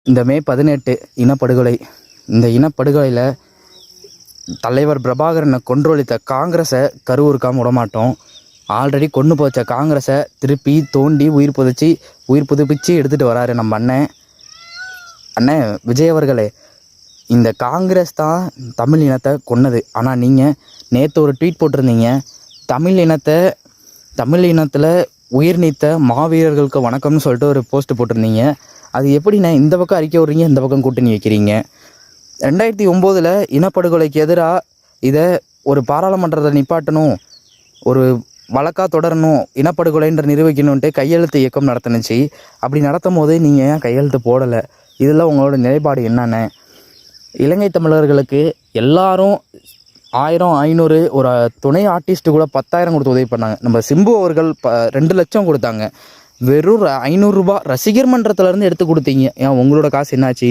இந்த மே 18 இனப்படுகொலை. இந்த இனப்படுகொலையில் தலைவர் பிரபாகரனை கொன்றொழித்த காங்கிரஸை கருவறுக்காமல் விடமாட்டோம். ஆல்ரெடி கொண்டு போச்ச காங்கிரஸை திருப்பி தோண்டி உயிர் புதுப்பிச்சு எடுத்துகிட்டு வராரு நம்ம அண்ணன் விஜய் அவர்களே. இந்த காங்கிரஸ் தான் தமிழ் இனத்தை கொன்னது. ஆனால் நீங்கள் நேற்று ஒரு ட்வீட் போட்டிருந்தீங்க, தமிழ் இனத்தில் உயிர் நீத்த மாவீரர்களுக்கு வணக்கம்னு சொல்லிட்டு ஒரு போஸ்ட் போட்டிருந்தீங்க. அது எப்படிண்ணே இந்த பக்கம் அறிக்கை விட்றீங்க, இந்த பக்கம் கூட்டணி வைக்கிறீங்க? 2009 இனப்படுகொலைக்கு எதிராக இதை ஒரு பாராளுமன்றத்தை நிப்பாட்டணும், ஒரு வழக்காக தொடரணும், இனப்படுகொலைன்ற நிரூபிக்கணுன்ட்டு கையெழுத்து இயக்கம் நடத்துனுச்சு. அப்படி நடத்தும் போது நீங்கள் ஏன் கையெழுத்து போடலை? இதில் உங்களோட நிலைப்பாடு என்னென்ன? இலங்கை தமிழர்களுக்கு எல்லாரும் 1000 500 ஒரு துணை ஆர்டிஸ்ட்டு கூட 10,000 கொடுத்து உதவி பண்ணாங்க. நம்ம சிம்பு அவர்கள் 2 லட்சம் கொடுத்தாங்க. வெறும் 500 ரூபா ரசிகர் மன்றத்துலேருந்து எடுத்து கொடுத்தீங்க. ஏன் உங்களோட காசு என்னாச்சு?